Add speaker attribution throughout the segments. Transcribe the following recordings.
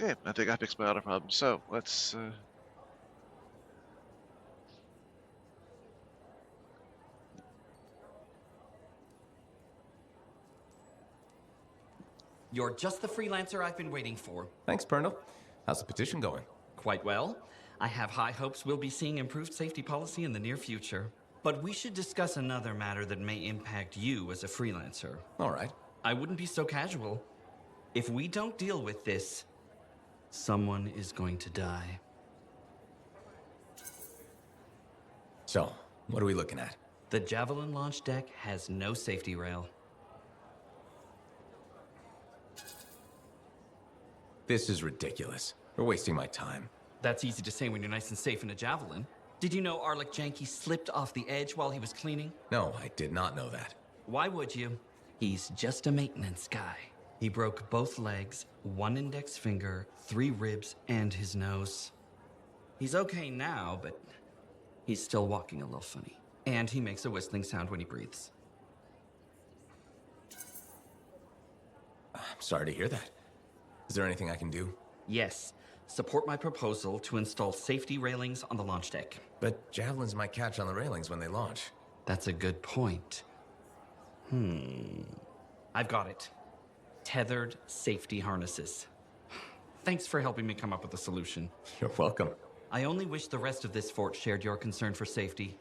Speaker 1: Okay, I think I fixed my auto problem. So let's.
Speaker 2: You're just the freelancer I've been waiting for.
Speaker 3: Thanks, Pernal. How's the petition going?
Speaker 2: Quite well. I have high hopes we'll be seeing improved safety policy in the near future. But we should discuss another matter that may impact you as a freelancer.
Speaker 3: All right.
Speaker 2: I wouldn't be so casual. If we don't deal with this, someone is going to die.
Speaker 3: So, what are we looking at?
Speaker 2: The Javelin launch deck has no safety rail.
Speaker 3: This is ridiculous. We're wasting my time.
Speaker 2: That's easy to say when you're nice and safe in a Javelin. Did you know Arlik Janky slipped off the edge while he was cleaning?
Speaker 3: No, I did not know that.
Speaker 2: Why would you? He's just a maintenance guy. He broke both legs, 1 index finger, 3 ribs, and his nose. He's okay now, but he's still walking a little funny. And he makes a whistling sound when he breathes.
Speaker 3: I'm sorry to hear that. Is there anything I can do?
Speaker 2: Yes, support my proposal to install safety railings on the launch deck.
Speaker 3: But javelins might catch on the railings when they launch.
Speaker 2: That's a good point. I've got it. Tethered safety harnesses. Thanks for helping me come up with a solution.
Speaker 3: You're welcome.
Speaker 2: I only wish the rest of this fort shared your concern for safety.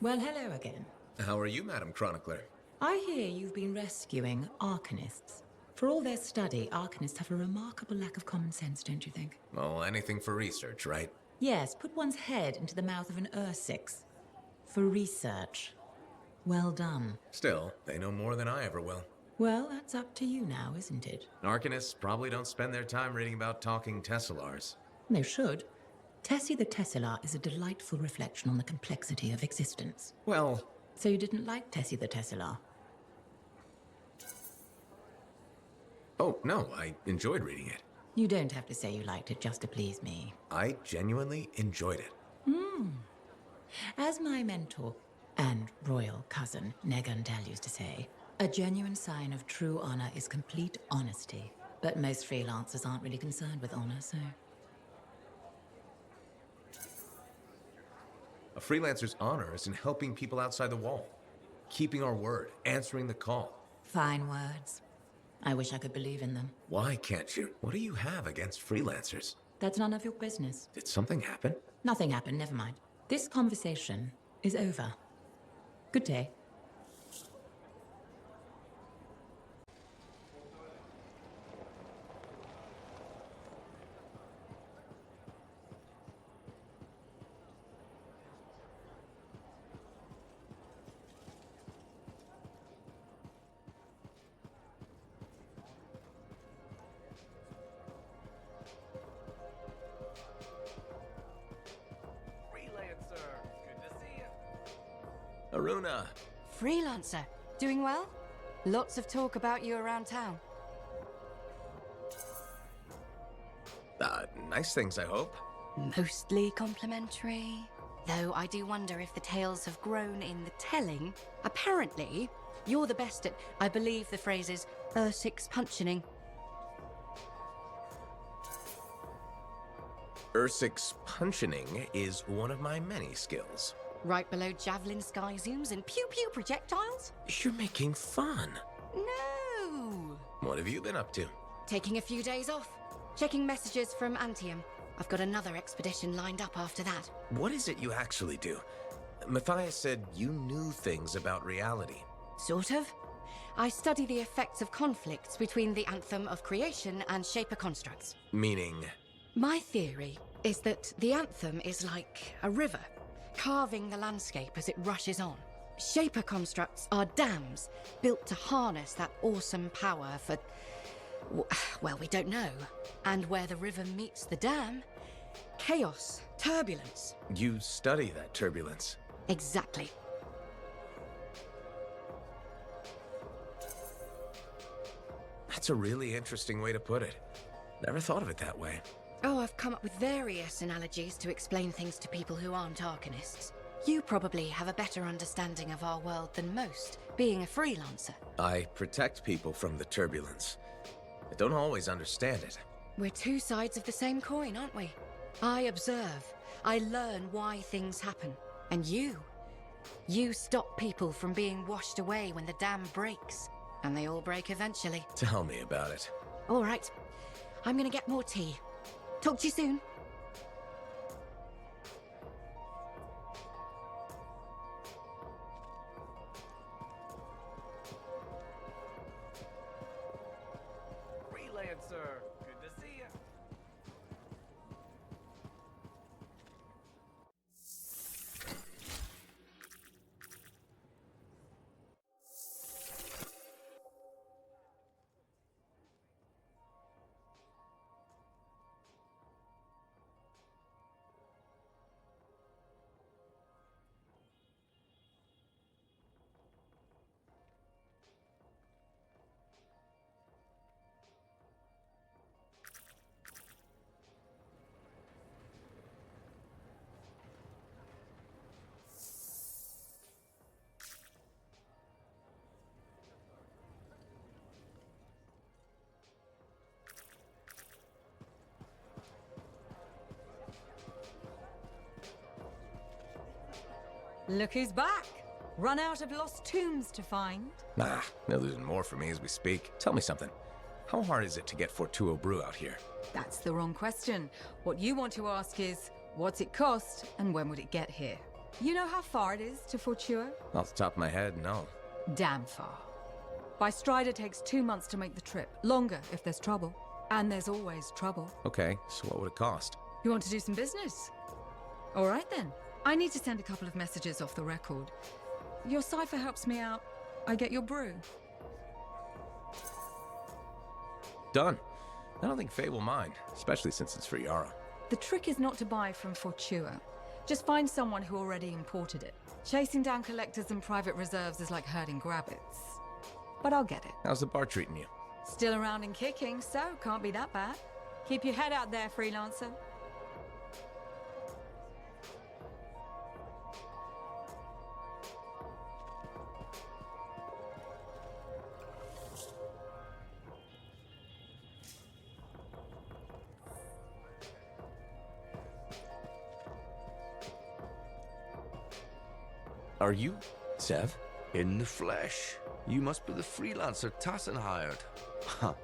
Speaker 4: Well, hello again.
Speaker 3: How are you, Madam Chronicler?
Speaker 4: I hear you've been rescuing Arcanists. For all their study, Arcanists have a remarkable lack of common sense, don't you think?
Speaker 3: Well, anything for research, right?
Speaker 4: Yes, put one's head into the mouth of an Ursix. For research. Well done.
Speaker 3: Still, they know more than I ever will.
Speaker 4: Well, that's up to you now, isn't it?
Speaker 3: Arcanists probably don't spend their time reading about talking Tessellars.
Speaker 4: They should. Tessie the Tesselar is a delightful reflection on the complexity of existence.
Speaker 3: Well...
Speaker 4: So you didn't like Tessie the Tesselar?
Speaker 3: Oh, no, I enjoyed reading it.
Speaker 4: You don't have to say you liked it just to please me.
Speaker 3: I genuinely enjoyed it.
Speaker 4: As my mentor and royal cousin Negantel used to say, a genuine sign of true honor is complete honesty. But most freelancers aren't really concerned with honor, so...
Speaker 3: A freelancer's honor is in helping people outside the wall. Keeping our word, answering the call.
Speaker 4: Fine words. I wish I could believe in them.
Speaker 3: Why can't you? What do you have against freelancers?
Speaker 4: That's none of your business.
Speaker 3: Did something happen?
Speaker 4: Nothing happened, never mind. This conversation is over. Good day.
Speaker 3: Aruna!
Speaker 5: Freelancer, doing well? Lots of talk about you around town.
Speaker 3: Nice things, I hope.
Speaker 5: Mostly complimentary. Though I do wonder if the tales have grown in the telling. Apparently, you're the best at, I believe the phrase is, Ursix punching.
Speaker 3: Ursix punching is one of my many skills.
Speaker 5: Right below javelin sky zooms and pew-pew projectiles?
Speaker 3: You're making fun.
Speaker 5: No!
Speaker 3: What have you been up to?
Speaker 5: Taking a few days off. Checking messages from Anthem. I've got another expedition lined up after that.
Speaker 3: What is it you actually do? Matthias said you knew things about reality.
Speaker 5: Sort of. I study the effects of conflicts between the Anthem of creation and Shaper constructs.
Speaker 3: Meaning?
Speaker 5: My theory is that the Anthem is like a river, carving the landscape as it rushes on. Shaper constructs are dams built to harness that awesome power for... well, we don't know. And where the river meets the dam, chaos, turbulence.
Speaker 3: You study that turbulence.
Speaker 5: Exactly.
Speaker 3: That's a really interesting way to put it. Never thought of it that way.
Speaker 5: Oh, I've come up with various analogies to explain things to people who aren't Arcanists. You probably have a better understanding of our world than most, being a freelancer.
Speaker 3: I protect people from the turbulence. I don't always understand it.
Speaker 5: We're two sides of the same coin, aren't we? I observe. I learn why things happen. And you stop people from being washed away when the dam breaks. And they all break eventually.
Speaker 3: Tell me about it.
Speaker 5: All right. I'm gonna get more tea. Talk to you soon.
Speaker 6: Freelancer, good to see you.
Speaker 7: Look who's back! Run out of lost tombs to find.
Speaker 3: Nah, they're losing more for me as we speak. Tell me something. How hard is it to get Fortuo brew out here?
Speaker 7: That's the wrong question. What you want to ask is, what's it cost and when would it get here? You know how far it is to Fortuo?
Speaker 3: Off the top of my head, no.
Speaker 7: Damn far. By stride it takes 2 months to make the trip. Longer if there's trouble. And there's always trouble.
Speaker 3: Okay, so what would it cost?
Speaker 7: You want to do some business? All right then. I need to send a couple of messages off the record. Your cipher helps me out. I get your brew.
Speaker 3: Done. I don't think Faye will mind, especially since it's for Yara.
Speaker 7: The trick is not to buy from Fortua. Just find someone who already imported it. Chasing down collectors and private reserves is like herding rabbits. But I'll get it.
Speaker 3: How's the bar treating you?
Speaker 7: Still around and kicking, so can't be that bad. Keep your head out there, freelancer.
Speaker 8: Are you, Sev? In the flesh. You must be the freelancer Tassin hired. Huh.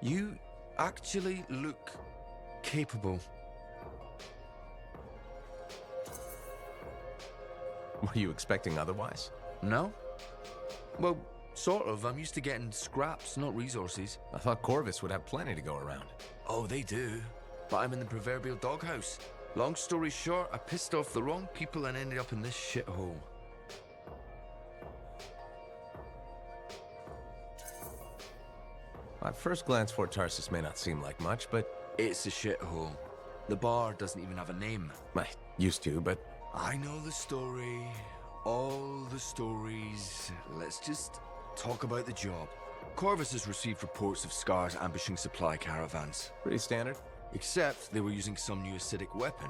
Speaker 8: You actually look capable.
Speaker 3: Were you expecting otherwise?
Speaker 8: No? Well, sort of. I'm used to getting scraps, not resources.
Speaker 3: I thought Corvus would have plenty to go around.
Speaker 8: Oh, they do. But I'm in the proverbial doghouse. Long story short, I pissed off the wrong people and ended up in this shithole.
Speaker 3: At first glance, Fort Tarsus may not seem like much, but
Speaker 8: It's a shithole. The bar doesn't even have a name.
Speaker 3: I used to, but
Speaker 8: I know the story. All the stories. Let's just talk about the job. Corvus has received reports of Scars ambushing supply caravans.
Speaker 3: pretty standard.
Speaker 8: Except they were using some new acidic weapon.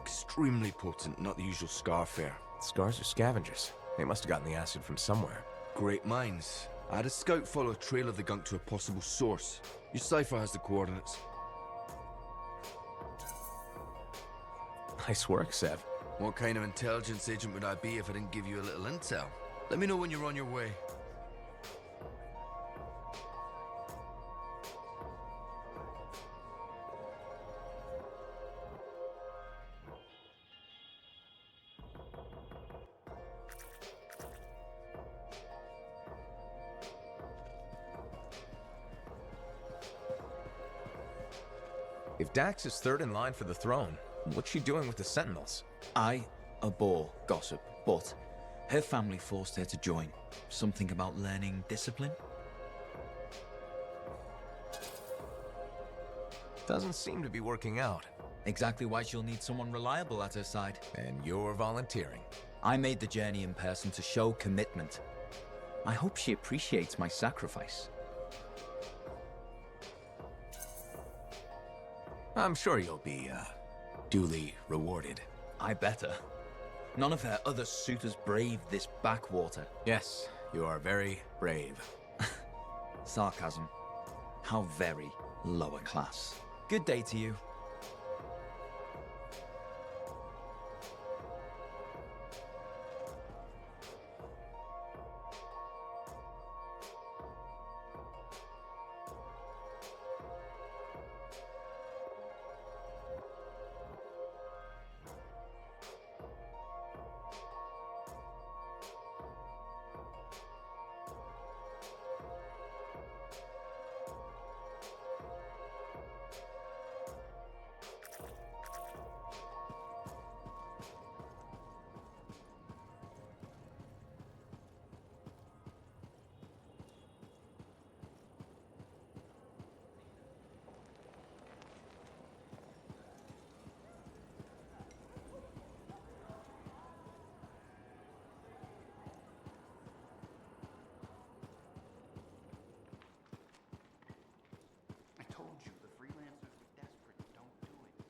Speaker 8: Extremely potent, not the usual Scar fare.
Speaker 3: Scars are scavengers. They must have gotten the acid from somewhere.
Speaker 8: Great minds. I had a scout follow a trail of the gunk to a possible source. Your cipher has the coordinates.
Speaker 3: Nice work, Sev.
Speaker 8: What kind of intelligence agent would I be if I didn't give you a little intel? Let me know when you're on your way.
Speaker 3: If Dax is third in line for the throne, what's she doing with the Sentinels?
Speaker 9: I abhor gossip, but her family forced her to join. Something about learning discipline?
Speaker 3: Doesn't seem to be working out.
Speaker 9: Exactly why she'll need someone reliable at her side.
Speaker 3: And you're volunteering.
Speaker 9: I made the journey in person to show commitment. I hope she appreciates my sacrifice.
Speaker 3: I'm sure you'll be, duly rewarded.
Speaker 9: I better. None of their other suitors brave this backwater.
Speaker 3: Yes, you are very brave.
Speaker 9: Sarcasm. How very lower class. Good day to you.
Speaker 6: I told you the freelancers were desperate. Don't do it.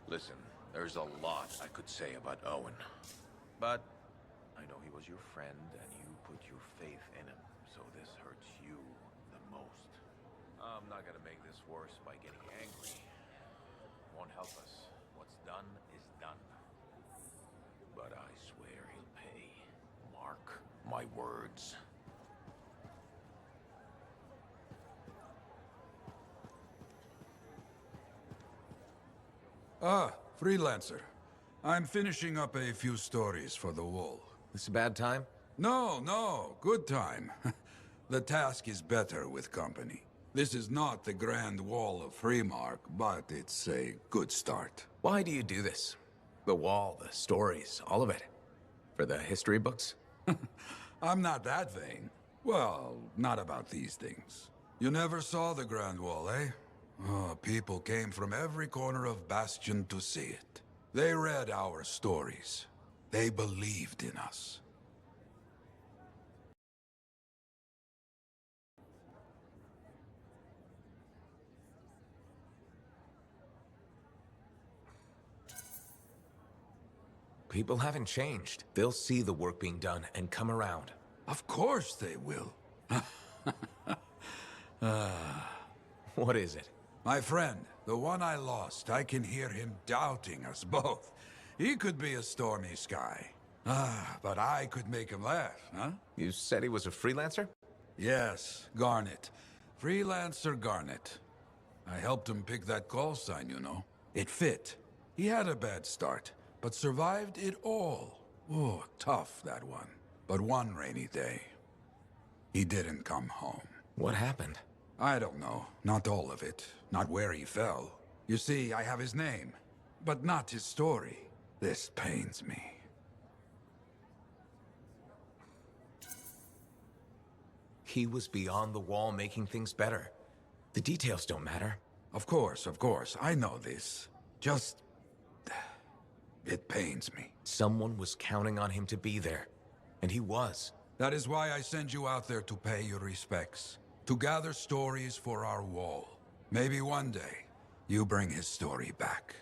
Speaker 8: Listen, there's a lot I could say about Owen. But I know he was your friend and you put your faith in him, so this hurts you the most. I'm not gonna make this worse by getting angry. Won't help us. What's done is done. But I swear he'll pay. Mark my words.
Speaker 10: Ah, Freelancer. I'm finishing up a few stories for the wall.
Speaker 3: This a bad time?
Speaker 10: No, good time. The task is better with company. This is not the Grand Wall of Freemark, but it's a good start.
Speaker 3: Why do you do this? The wall, the stories, all of it. For the history books?
Speaker 10: I'm not that vain. Well, not about these things. You never saw the Grand Wall, eh? Oh, people came from every corner of Bastion to see it. They read our stories. They believed in us.
Speaker 3: People haven't changed. They'll see the work being done and come around.
Speaker 10: Of course they will.
Speaker 3: What is it?
Speaker 10: My friend, the one I lost, I can hear him doubting us both. He could be a stormy sky. But I could make him laugh, huh?
Speaker 3: You said he was a freelancer?
Speaker 10: Yes, Garnet. Freelancer Garnet. I helped him pick that call sign, you know. It fit. He had a bad start, but survived it all. Oh, tough, that one. But one rainy day, he didn't come home.
Speaker 3: What happened?
Speaker 10: I don't know. Not all of it. Not where he fell. You see, I have his name, but not his story. This pains me.
Speaker 3: He was beyond the wall making things better. The details don't matter.
Speaker 10: Of course, I know this. Just... it pains me.
Speaker 3: Someone was counting on him to be there. And he was.
Speaker 10: That is why I send you out there to pay your respects. To gather stories for our wall. Maybe one day, you bring his story back.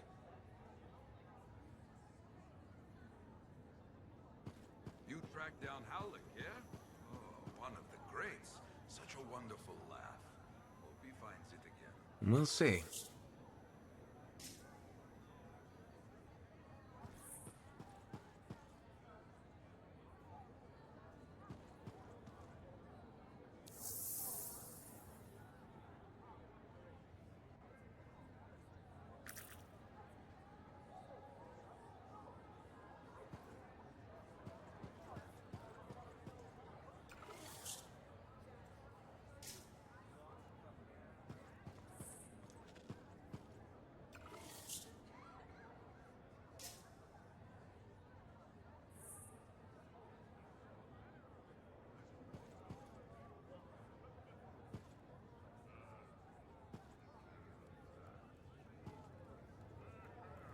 Speaker 10: You tracked down Howlick, yeah? Oh, one of the greats. Such a wonderful laugh. Hope he finds it again.
Speaker 3: We'll see.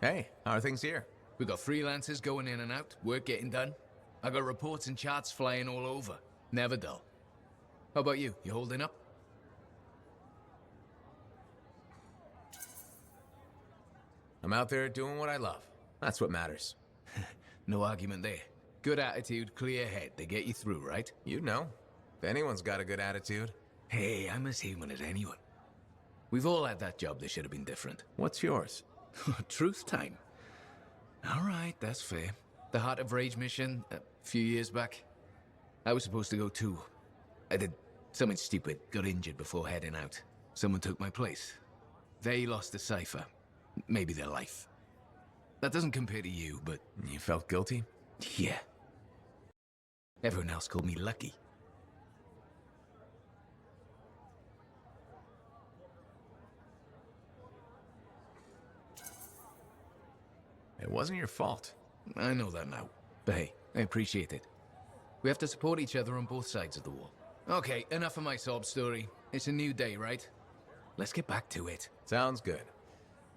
Speaker 3: Hey, how are things here?
Speaker 11: We got freelancers going in and out, work getting done. I got reports and charts flying all over. Never dull. How about you? You holding up?
Speaker 3: I'm out there doing what I love. That's what matters.
Speaker 11: No argument there. Good attitude, clear head. They get you through, right?
Speaker 3: You know. If anyone's got a good attitude.
Speaker 11: Hey, I'm as human as anyone. We've all had that job that should have been different.
Speaker 3: What's yours?
Speaker 11: Truth time. All right, that's fair. The Heart of Rage mission, a few years back. I was supposed to go too. I did something stupid, got injured before heading out. Someone took my place. They lost the cipher. Maybe their life. That doesn't compare to you, but...
Speaker 3: You felt guilty?
Speaker 11: Yeah. Everyone else called me lucky.
Speaker 3: It wasn't your fault.
Speaker 11: I know that now. But hey, I appreciate it. We have to support each other on both sides of the wall. Okay, enough of my sob story. It's a new day, right? Let's get back to it.
Speaker 3: Sounds good.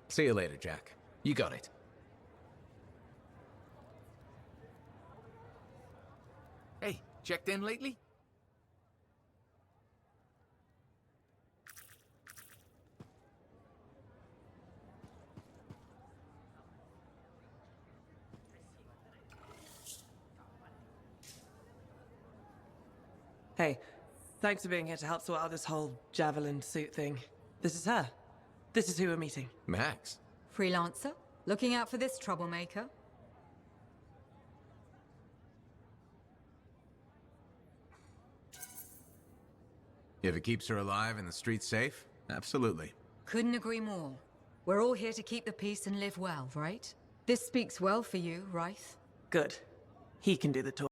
Speaker 3: See you later, Jack.
Speaker 11: You got it. Hey, checked in lately?
Speaker 12: Hey, thanks for being here to help sort out this whole javelin suit thing. This is her. This is who we're meeting.
Speaker 3: Max.
Speaker 7: Freelancer? Looking out for this troublemaker?
Speaker 3: If it keeps her alive and the streets safe, absolutely.
Speaker 7: Couldn't agree more. We're all here to keep the peace and live well, right? This speaks well for you, Rife.
Speaker 12: Good. He can do the talk.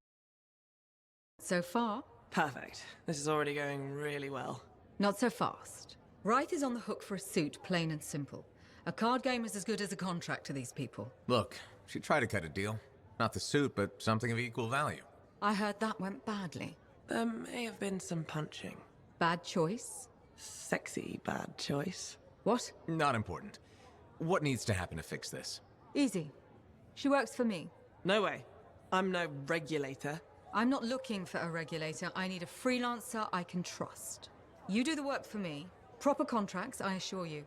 Speaker 7: So far?
Speaker 12: Perfect. This is already going really well.
Speaker 7: Not so fast. Rife is on the hook for a suit, plain and simple. A card game is as good as a contract to these people.
Speaker 3: Look, she tried to cut a deal. Not the suit, but something of equal value.
Speaker 7: I heard that went badly.
Speaker 12: There may have been some punching.
Speaker 7: Bad choice?
Speaker 12: Sexy bad choice.
Speaker 7: What?
Speaker 3: Not important. What needs to happen to fix this?
Speaker 7: Easy. She works for me.
Speaker 12: No way. I'm no regulator.
Speaker 7: I'm not looking for a regulator. I need a freelancer I can trust. You do the work for me. Proper contracts, I assure you.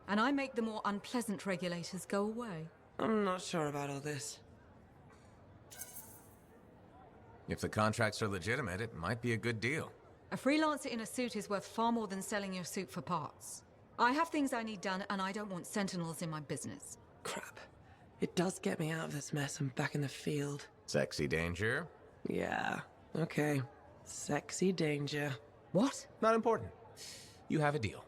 Speaker 7: And I make the more unpleasant regulators go away.
Speaker 12: I'm not sure about all this.
Speaker 3: If the contracts are legitimate, it might be a good deal.
Speaker 7: A freelancer in a suit is worth far more than selling your suit for parts. I have things I need done, and I don't want sentinels in my business.
Speaker 12: Crap. It does get me out of this mess and back in the field.
Speaker 3: Sexy danger?
Speaker 12: Yeah, okay. Sexy danger.
Speaker 7: What?
Speaker 3: Not important. You have a deal.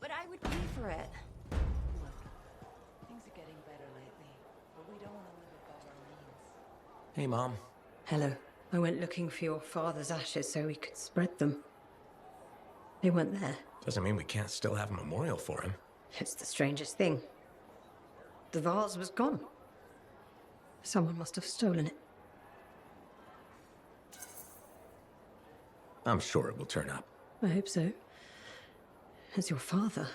Speaker 13: But I would pay for it.
Speaker 14: Look, things are getting better lately, but we don't want to live above our means.
Speaker 3: Hey, Mom.
Speaker 5: Hello. I went looking for your father's ashes so we could spread them. They weren't there.
Speaker 3: Doesn't mean we can't still have a memorial for him.
Speaker 5: It's the strangest thing. The vase was gone. Someone must have stolen it.
Speaker 3: I'm sure it will turn up.
Speaker 5: I hope so. As your father.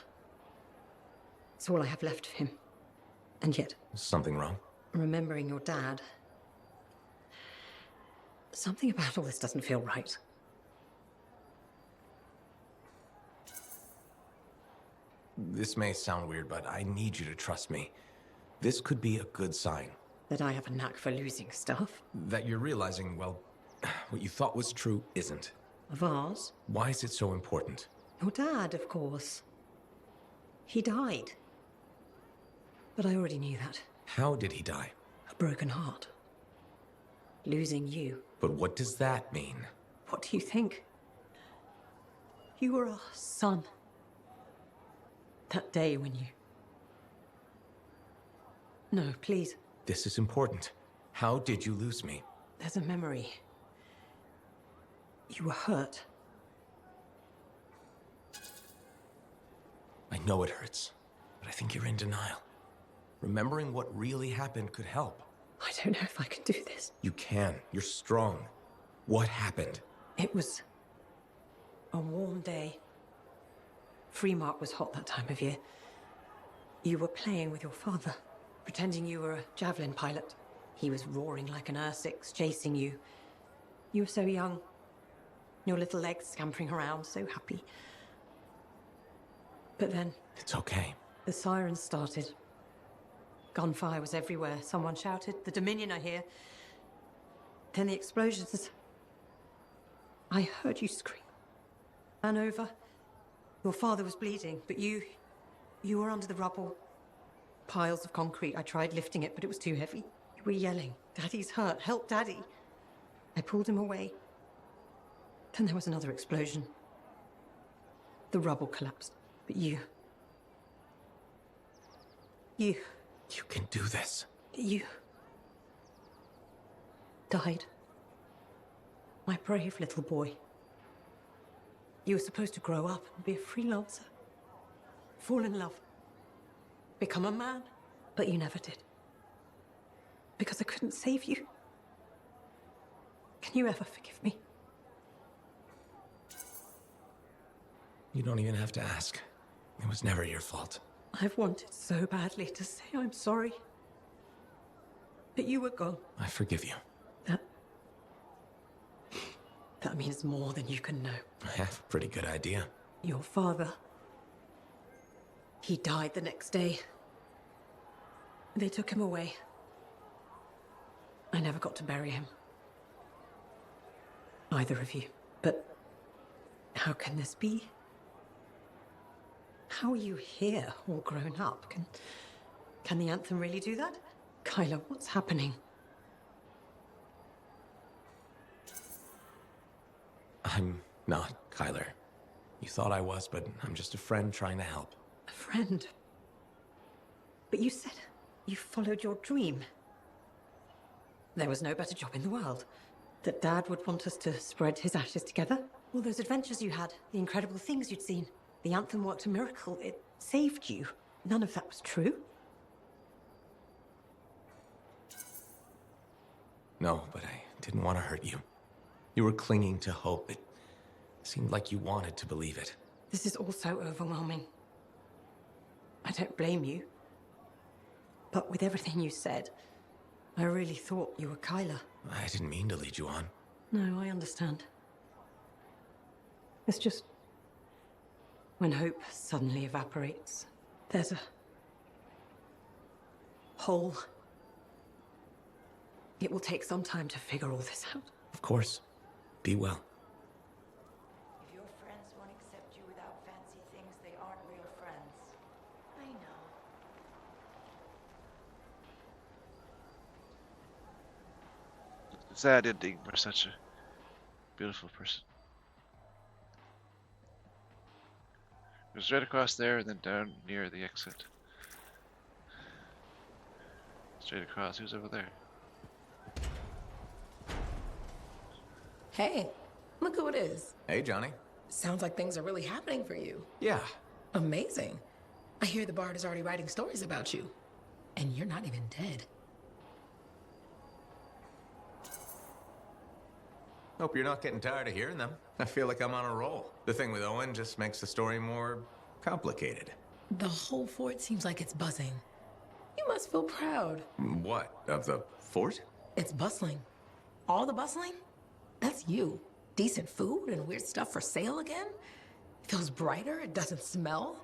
Speaker 5: It's all I have left of him. And yet,
Speaker 3: Is something wrong?
Speaker 5: remembering your dad, something about all this doesn't feel right.
Speaker 3: This may sound weird, but I need you to trust me. This could be a good sign.
Speaker 5: That I have a knack for losing stuff.
Speaker 3: That you're realizing, well, what you thought was true isn't.
Speaker 5: A vase?
Speaker 3: Why is it so important?
Speaker 5: Your dad, of course. He died.
Speaker 15: But I already knew that.
Speaker 3: How did he die?
Speaker 15: A broken heart. Losing you.
Speaker 3: But what does that mean?
Speaker 15: What do you think? You were our son. That day when you... No, please.
Speaker 3: This is important. How did you lose me?
Speaker 15: There's a memory. You were hurt.
Speaker 3: I know it hurts, but I think you're in denial. Remembering what really happened could help.
Speaker 15: I don't know if I can do this.
Speaker 3: You can. You're strong. What happened?
Speaker 15: It was a warm day. Freemark was hot that time of year. You were playing with your father, pretending you were a javelin pilot. He was roaring like an Ursix, chasing you. You were so young. Your little legs scampering around, so happy. But then...
Speaker 3: It's okay.
Speaker 15: The sirens started. Gunfire was everywhere. Someone shouted, "The Dominion are here." Then the explosions. I heard you scream. Ran over. Your father was bleeding, but you were under the rubble. Piles of concrete. I tried lifting it, but it was too heavy. You were yelling, "Daddy's hurt, help Daddy." I pulled him away. Then there was another explosion. The rubble collapsed, but you...
Speaker 3: You can do this.
Speaker 15: You... died. My brave little boy. You were supposed to grow up and be a freelancer. Fall in love. Become a man. But you never did. Because I couldn't save you. Can you ever forgive me?
Speaker 3: You don't even have to ask. It was never your fault.
Speaker 15: I've wanted so badly to say I'm sorry. But you were gone.
Speaker 3: I forgive you.
Speaker 15: That means more than you can know.
Speaker 3: I have a pretty good idea.
Speaker 15: Your father. He died the next day. They took him away. I never got to bury him. Either of you. But how can this be? How are you here, all grown up? Can the Anthem really do that? Kyla, what's happening?
Speaker 3: I'm not Kyler. You thought I was, but I'm just a friend trying to help.
Speaker 15: A friend? But you said you followed your dream. There was no better job in the world. That Dad would want us to spread his ashes together. All those adventures you had, the incredible things you'd seen. The Anthem worked a miracle. It saved you. None of that was true.
Speaker 3: No, but I didn't want to hurt you. You were clinging to hope. It seemed like you wanted to believe it.
Speaker 15: This is all so overwhelming. I don't blame you. But with everything you said, I really thought you were Kyla.
Speaker 3: I didn't mean to lead you on.
Speaker 15: No, I understand. It's just... when hope suddenly evaporates, there's a... hole. It will take some time to figure all this out.
Speaker 3: Of course. Be well.
Speaker 14: If your friends won't accept you without fancy things, they aren't real friends. I know.
Speaker 1: Sad ending for such a beautiful person. It was right across there and then down near the exit. Straight across. Who's over there?
Speaker 16: Hey, look who it is.
Speaker 3: Hey, Johnny.
Speaker 16: Sounds like things are really happening for you.
Speaker 3: Yeah.
Speaker 16: Amazing. I hear the Bard is already writing stories about you. And you're not even dead.
Speaker 3: Hope you're not getting tired of hearing them. I feel like I'm on a roll. The thing with Owen just makes the story more complicated.
Speaker 16: The whole fort seems like it's buzzing. You must feel proud.
Speaker 3: What? Of the fort?
Speaker 16: It's bustling. All the bustling? That's you. Decent food and weird stuff for sale again? Feels brighter, it doesn't smell.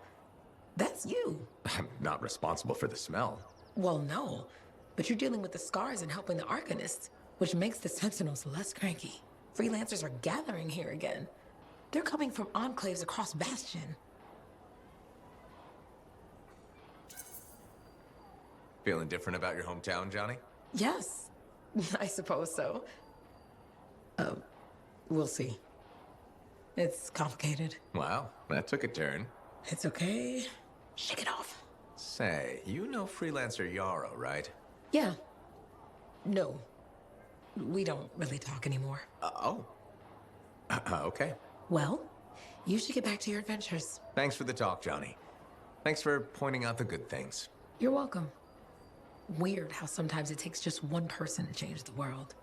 Speaker 16: That's you.
Speaker 3: I'm not responsible for the smell.
Speaker 16: Well, no. But you're dealing with the scars and helping the Arcanists, which makes the Sentinels less cranky. Freelancers are gathering here again. They're coming from enclaves across Bastion.
Speaker 3: Feeling different about your hometown, Johnny?
Speaker 16: Yes, I suppose so. We'll see. It's complicated.
Speaker 3: Wow, that took a turn.
Speaker 16: It's okay. Shake it off.
Speaker 3: Say, you know Freelancer Yarrow, right?
Speaker 16: Yeah. No. We don't really talk anymore.
Speaker 3: Okay.
Speaker 16: Well, you should get back to your adventures.
Speaker 3: Thanks for the talk, Johnny. Thanks for pointing out the good things.
Speaker 16: You're welcome. Weird how sometimes it takes just one person to change the world.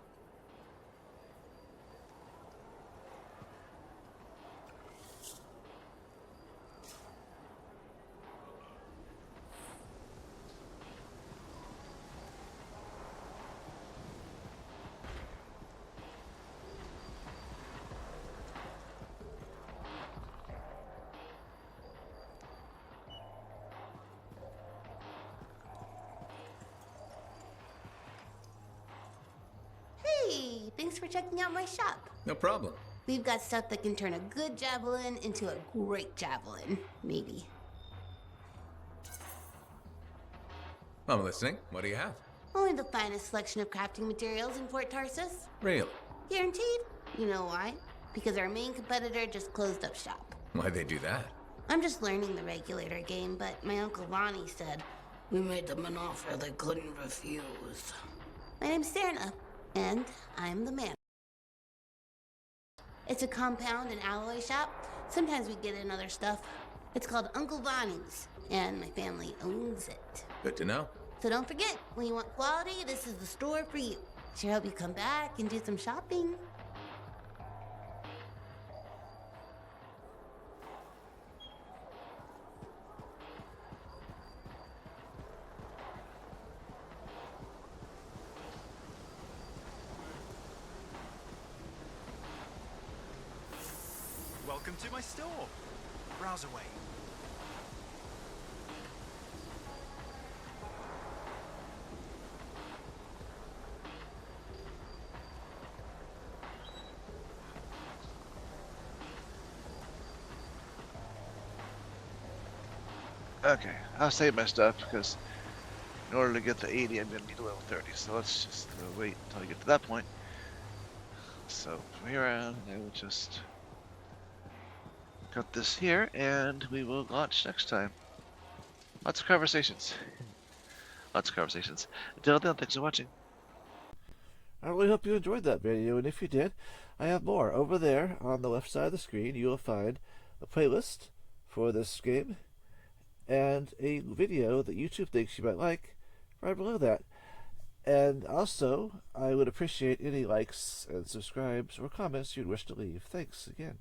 Speaker 17: Hey, thanks for checking out my shop.
Speaker 3: No problem.
Speaker 17: We've got stuff that can turn a good javelin into a great javelin, maybe.
Speaker 3: I'm listening. What do you have?
Speaker 17: Only the finest selection of crafting materials in Fort Tarsus.
Speaker 3: Really?
Speaker 17: Guaranteed. You know why? Because our main competitor just closed up shop.
Speaker 3: Why'd they do that?
Speaker 17: I'm just learning the regulator game, but my Uncle Ronnie said, we made them an offer they couldn't refuse. My name's Serna, and I'm the man. It's a compound and alloy shop. Sometimes we get in other stuff. It's called Uncle Bonnie's, and my family owns it.
Speaker 3: Good to know.
Speaker 17: So don't forget, when you want quality, this is the store for you. Sure hope you come back and do some shopping.
Speaker 18: Welcome to my store. Browse away.
Speaker 1: Okay, I'll save my stuff because in order to get to 80, I'm going to need a level 30. So let's just wait until I get to that point. So from here on, I will just cut this here, and we will launch next time. Lots of conversations. Lots of conversations. Until then, thanks for watching.
Speaker 19: I really hope you enjoyed that video, and if you did, I have more. Over there on the left side of the screen, you will find a playlist for this game and a video that YouTube thinks you might like right below that. And also, I would appreciate any likes and subscribes or comments you'd wish to leave. Thanks again.